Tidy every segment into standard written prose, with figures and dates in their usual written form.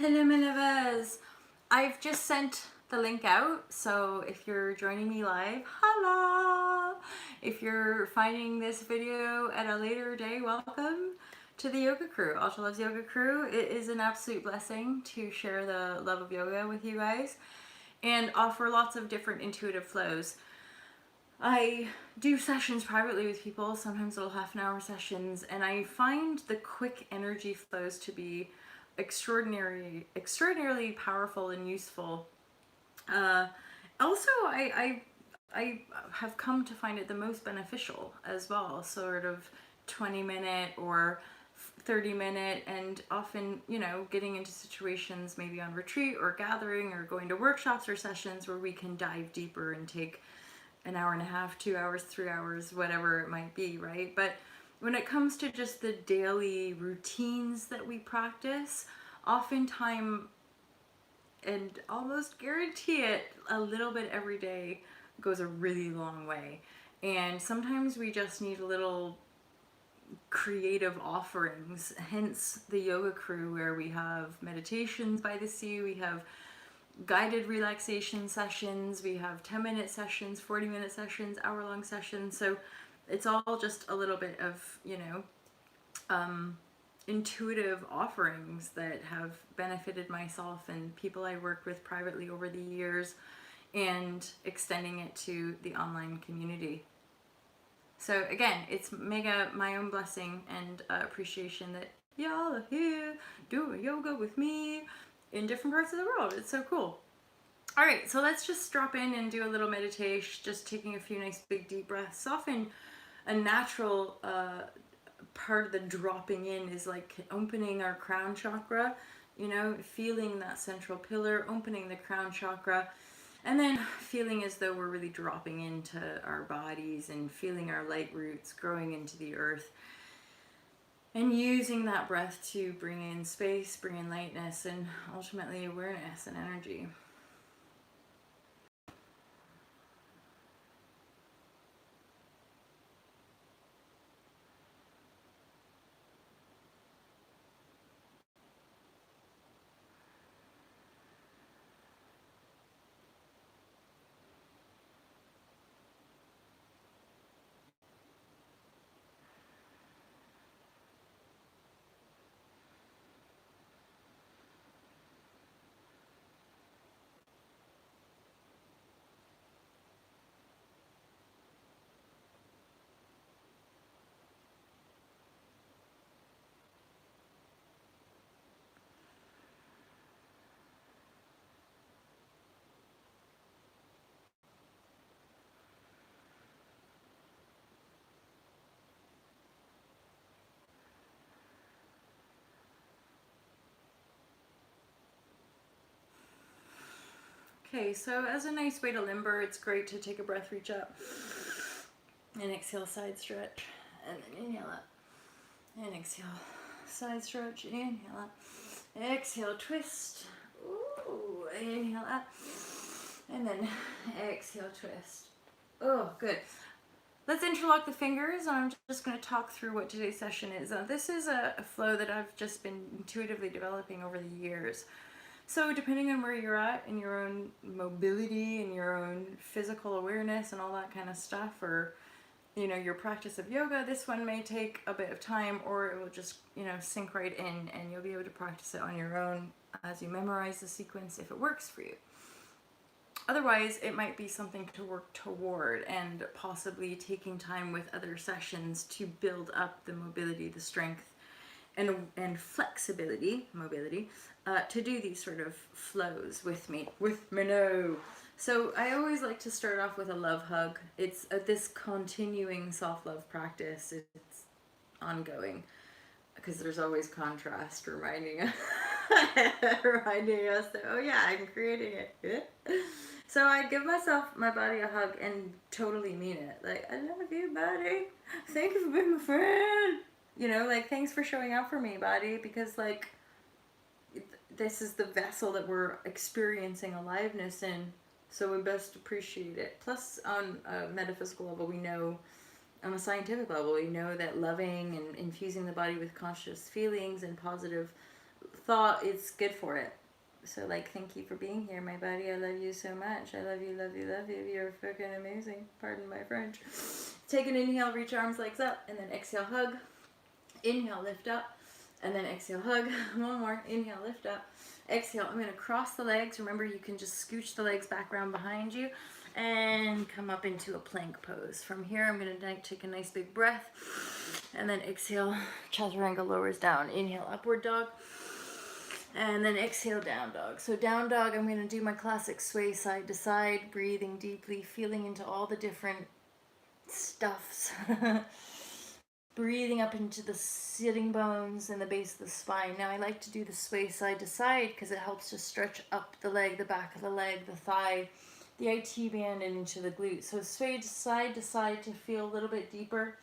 Hello, my lovers. I've just sent the link out, so if you're joining me live, hello. If you're finding this video at a later day, welcome to the Yoga Crew, Ultra Loves Yoga Crew. It is an absolute blessing to share the love of yoga with you guys and offer lots of different intuitive flows. I do sessions privately with people, sometimes little half an hour sessions, and I find the quick energy flows to be extraordinarily powerful and useful. Also, I have come to find it the most beneficial as well, sort of 20-minute or 30-minute, and often, you know, getting into situations maybe on retreat or gathering or going to workshops or sessions where we can dive deeper and take an hour and a half, 2 hours, 3 hours, whatever it might be, right? But when it comes to just the daily routines that we practice, oftentimes, and almost guarantee it, a little bit every day goes a really long way. And sometimes we just need a little creative offerings, hence the Yoga Crew, where we have meditations by the sea, we have guided relaxation sessions, we have 10-minute sessions, 40-minute sessions, hour-long sessions. So it's all just a little bit of, you know, intuitive offerings that have benefited myself and people I worked with privately over the years, and extending it to the online community. So again, it's mega my own blessing and appreciation that y'all are here doing yoga with me in different parts of the world. It's so cool. All right, so let's just drop in and do a little meditation, just taking a few nice big deep breaths. Often a natural part of the dropping in is like opening our crown chakra, you know, feeling that central pillar, opening the crown chakra, and then feeling as though we're really dropping into our bodies and feeling our light roots growing into the earth, and using that breath to bring in space, bring in lightness, and ultimately awareness and energy. Okay, so as a nice way to limber, it's great to take a breath, reach up, and exhale, side stretch, and then inhale up, and exhale, side stretch, inhale up, exhale, twist, ooh, inhale up, and then exhale, twist. Oh, good. Let's interlock the fingers, and I'm just going to talk through what today's session is. This is a flow that I've just been intuitively developing over the years. So depending on where you're at in your own mobility and your own physical awareness and all that kind of stuff, or, you know, your practice of yoga, this one may take a bit of time, or it will just, you know, sink right in and you'll be able to practice it on your own as you memorize the sequence if it works for you. Otherwise, it might be something to work toward, and possibly taking time with other sessions to build up the mobility, the strength, and flexibility, mobility, to do these sort of flows with me now. So I always like to start off with a love hug. It's this continuing self-love practice. It's ongoing because there's always contrast reminding us, that, oh yeah, I'm creating it. So I give my body a hug and totally mean it. Like, I love you, buddy. Thank you for being my friend. You know, like, thanks for showing up for me, body, because, like, this is the vessel that we're experiencing aliveness in, so we best appreciate it. Plus, on a metaphysical level, we know, on a scientific level, we know that loving and infusing the body with conscious feelings and positive thought it's good for it. So, like, thank you for being here, my buddy. I love you so much. I love you, love you, love you. You're freaking amazing. Pardon my French. Take an inhale, reach arms, legs up, and then exhale, hug. Inhale, lift up, and then exhale, hug. One more. Inhale, lift up. Exhale. I'm going to cross the legs. Remember, you can just scooch the legs back around behind you and come up into a plank pose. From here, I'm going to take a nice big breath, and then exhale, chaturanga lowers down. Inhale, upward dog. And then exhale, down dog. So down dog, I'm going to do my classic sway side to side, breathing deeply, feeling into all the different stuffs. Breathing up into the sitting bones and the base of the spine. Now I like to do the sway side to side because it helps to stretch up the leg, the back of the leg, the thigh, the IT band, and into the glute. So sway to side to feel a little bit deeper.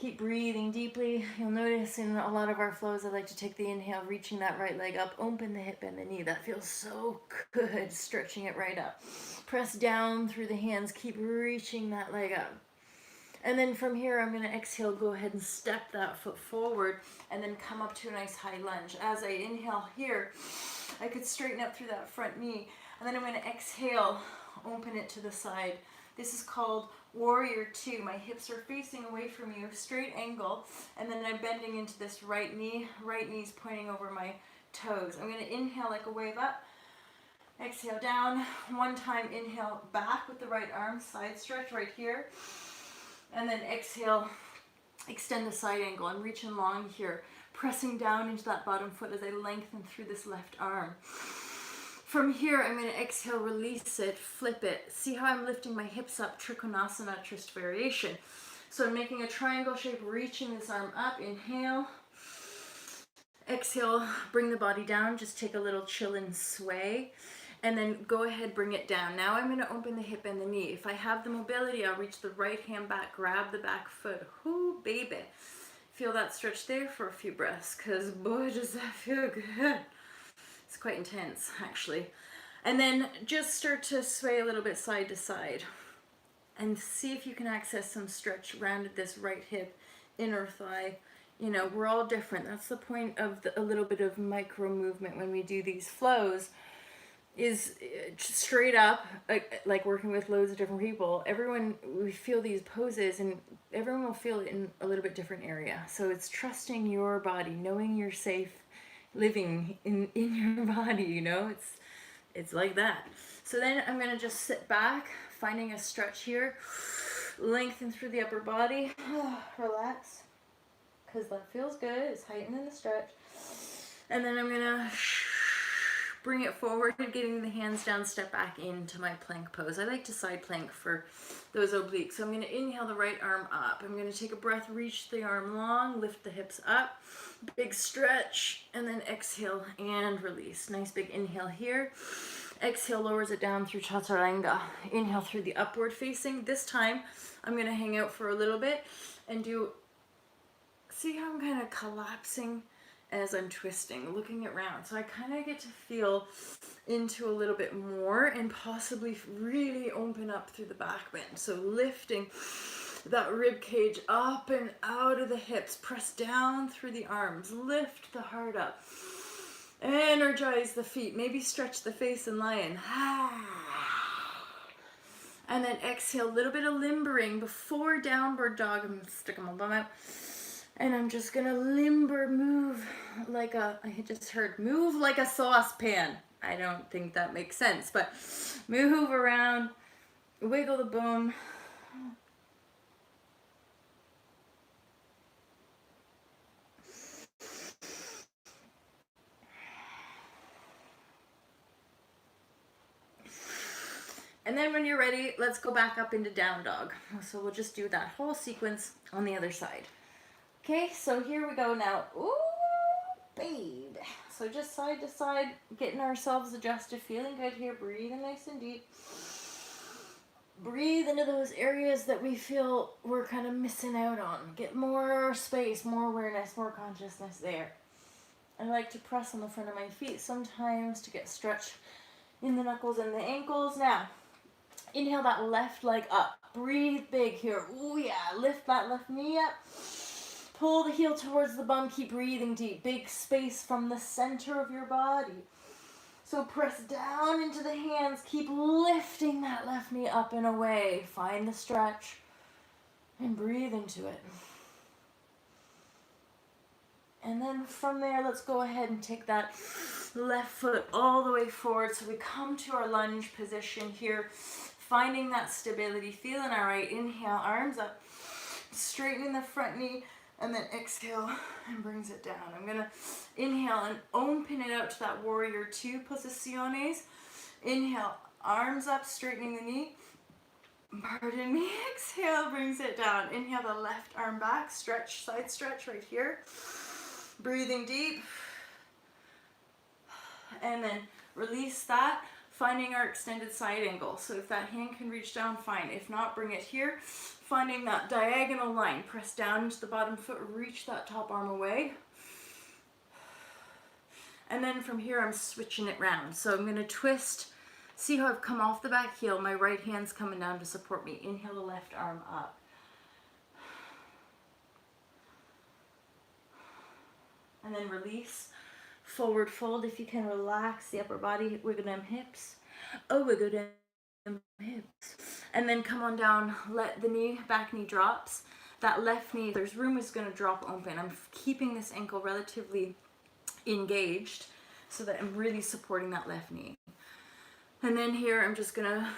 Keep breathing deeply. You'll notice in a lot of our flows, I like to take the inhale, reaching that right leg up, open the hip and the knee. That feels so good, stretching it right up. Press down through the hands, keep reaching that leg up. And then from here, I'm going to exhale, go ahead and step that foot forward, and then come up to a nice high lunge. As I inhale here, I could straighten up through that front knee, and then I'm going to exhale, open it to the side. This is called Warrior 2. My hips are facing away from you, straight angle, and then I'm bending into this right knee's pointing over my toes. I'm going to inhale like a wave up, exhale down. One time, inhale back with the right arm, side stretch right here, and then exhale, extend the side angle. I'm reaching long here, pressing down into that bottom foot as I lengthen through this left arm. From here, I'm going to exhale, release it, flip it. See how I'm lifting my hips up, Trikonasana, twist variation. So I'm making a triangle shape, reaching this arm up, inhale. Exhale, bring the body down, just take a little chill and sway. And then go ahead, bring it down. Now I'm going to open the hip and the knee. If I have the mobility, I'll reach the right hand back, grab the back foot. Whoo, baby. Feel that stretch there for a few breaths, because boy, does that feel good. It's quite intense, actually. And then just start to sway a little bit side to side. And see if you can access some stretch around this right hip, inner thigh. You know, we're all different. That's the point of a little bit of micro movement when we do these flows. Is straight up, like working with loads of different people. Everyone, we feel these poses, and everyone will feel it in a little bit different area. So it's trusting your body, knowing you're safe living in your body, you know, it's like that. So then I'm going to just sit back, finding a stretch here, lengthen through the upper body, relax, because that feels good. It's heightening the stretch. And then I'm going to bring it forward, getting the hands down, step back into my plank pose. I like to side plank for those obliques. So I'm going to inhale the right arm up. I'm going to take a breath, reach the arm long, lift the hips up, big stretch, and then exhale and release. Nice big inhale here. Exhale lowers it down through chaturanga. Inhale through the upward facing. This time I'm going to hang out for a little bit and see how I'm kind of collapsing as I'm twisting, looking around. So I kind of get to feel into a little bit more and possibly really open up through the back bend. So lifting that rib cage up and out of the hips, press down through the arms, lift the heart up, energize the feet, maybe stretch the face and lion. And then exhale, a little bit of limbering before downward dog. I'm sticking my bum out. And I'm just gonna limber, move like I just heard, move like a saucepan. I don't think that makes sense, but move around, wiggle the bum. And then when you're ready, let's go back up into down dog. So we'll just do that whole sequence on the other side. Okay, so here we go now. Ooh, babe. So just side to side, getting ourselves adjusted, feeling good here, breathing nice and deep. Breathe into those areas that we feel we're kind of missing out on. Get more space, more awareness, more consciousness there. I like to press on the front of my feet sometimes to get stretch in the knuckles and the ankles. Now, inhale that left leg up. Breathe big here. Ooh, yeah. Lift that left knee up. Pull the heel towards the bum, keep breathing deep. Big space from the center of your body. So press down into the hands, keep lifting that left knee up and away. Find the stretch and breathe into it. And then from there, let's go ahead and take that left foot all the way forward. So we come to our lunge position here, finding that stability, feeling all right. Inhale, arms up, straightening the front knee, and then exhale and brings it down. I'm gonna inhale and open it out to that warrior two posiciones. Inhale, arms up, straightening the knee. Pardon me, exhale, brings it down. Inhale the left arm back, stretch, side stretch right here. Breathing deep. And then release that, finding our extended side angle. So if that hand can reach down, fine. If not, bring it here. Finding that diagonal line. Press down into the bottom foot, reach that top arm away. And then from here, I'm switching it round. So I'm gonna twist. See how I've come off the back heel. My right hand's coming down to support me. Inhale the left arm up. And then release. Forward fold. If you can relax the upper body, wiggle them hips. Oh, wiggle them hips. And then come on down. Let the knee, back knee drops. That left knee, if there's room, is going to drop open. I'm keeping this ankle relatively engaged so that I'm really supporting that left knee. And then here, I'm just going to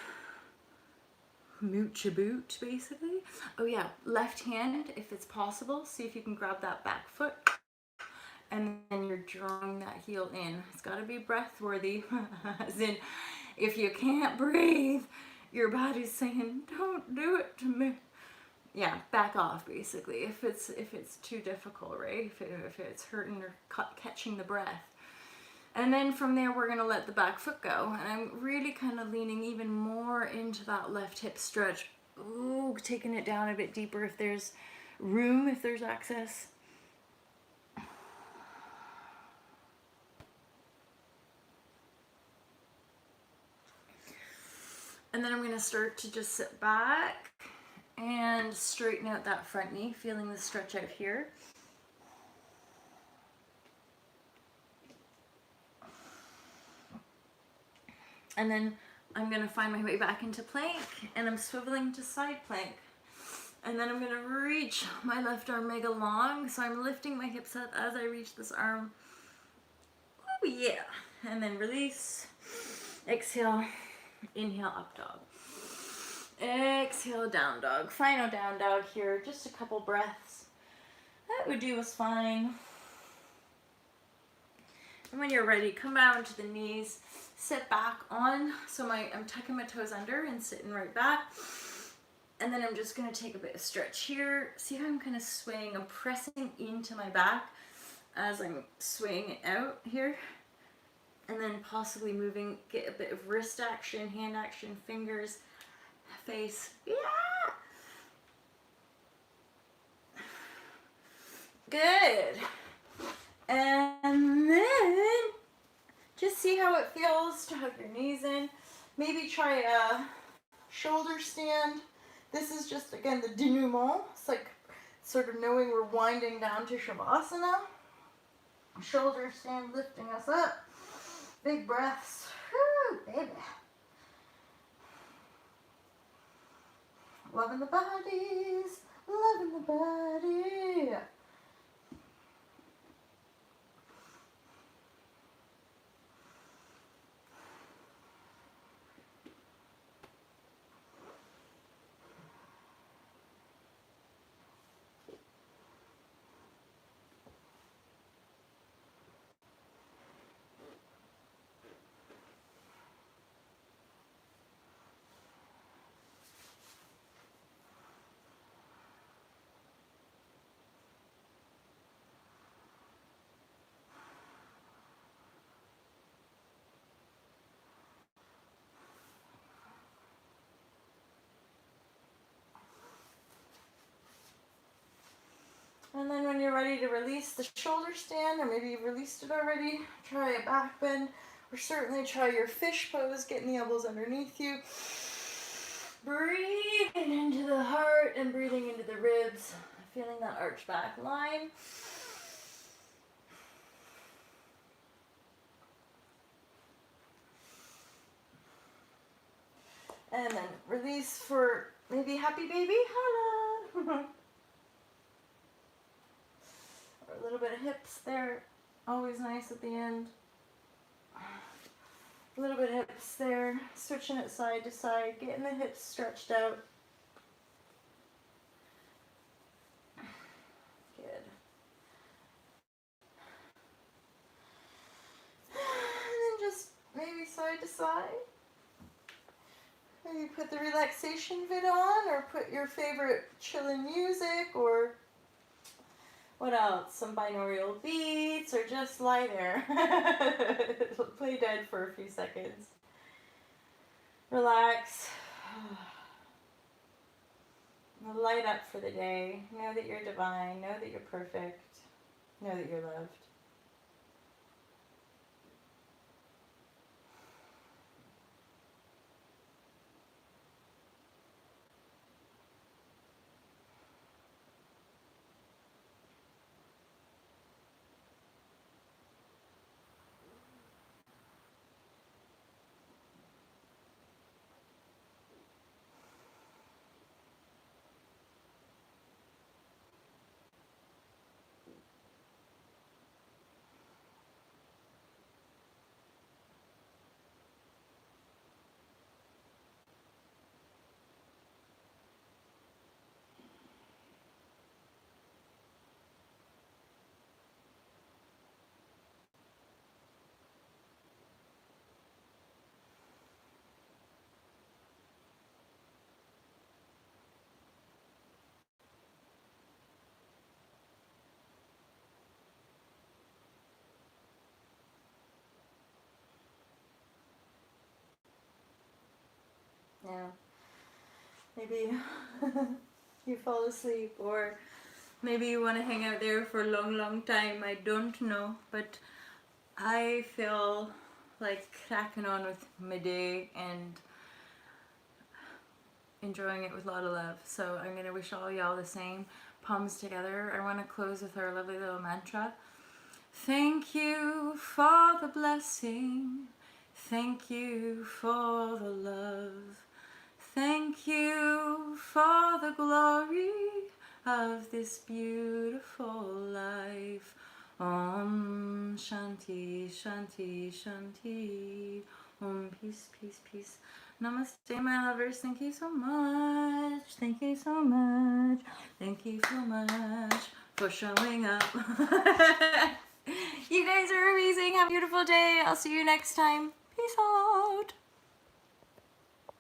mooch a boot, basically. Oh yeah, left hand, if it's possible. See if you can grab that back foot. And then you're drawing that heel in. It's got to be breath worthy. As in, if you can't breathe, your body's saying, don't do it to me. Yeah, back off, basically, if it's too difficult, right? If it's hurting or catching the breath. And then from there, we're going to let the back foot go. And I'm really kind of leaning even more into that left hip stretch. Ooh, taking it down a bit deeper if there's room, if there's access. And then I'm going to start to just sit back and straighten out that front knee, feeling the stretch out here. And then I'm going to find my way back into plank, and I'm swiveling to side plank. And then I'm going to reach my left arm mega long, so I'm lifting my hips up as I reach this arm. Oh yeah. And then release, exhale, inhale, up dog. Exhale, down dog. Final down dog here, just a couple breaths. That would do us fine. And when you're ready, come down to the knees, sit back on. So I'm tucking my toes under and sitting right back. And then I'm just gonna take a bit of stretch here. See how I'm kind of swaying? I'm pressing into my back as I'm swaying it out here. And then possibly moving, get a bit of wrist action, hand action, fingers, face. Yeah! Good. And then just see how it feels to hug your knees in. Maybe try a shoulder stand. This is just, again, the denouement. It's like sort of knowing we're winding down to Shavasana. Shoulder stand lifting us up. Big breaths. Woo, baby. Loving the bodies. Loving the body. And then when you're ready to release the shoulder stand, or maybe you've released it already, try a back bend, or certainly try your fish pose, getting the elbows underneath you. Breathing into the heart and breathing into the ribs. Feeling that arch back line. And then release for maybe happy baby. Holla. Or a little bit of hips there. Always nice at the end. A little bit of hips there. Switching it side to side. Getting the hips stretched out. Good. And then just maybe side to side. Maybe put the relaxation vid on, or put your favorite chillin' music, or what else? Some binaural beats, or just lie there. Play dead for a few seconds. Relax. Light up for the day. Know that you're divine. Know that you're perfect. Know that you're loved. Yeah. Maybe you fall asleep, or maybe you want to hang out there for a long, long time. I don't know, but I feel like cracking on with my day and enjoying it with a lot of love. So I'm going to wish all y'all the same. Palms together. I want to close with our lovely little mantra. Thank you for the blessing. Thank you for the love. Thank you for the glory of this beautiful life. Om Shanti, Shanti, Shanti. Om Peace, Peace, Peace. Namaste, my lovers. Thank you so much. Thank you so much. Thank you so much for showing up. You guys are amazing. Have a beautiful day. I'll see you next time. Peace out.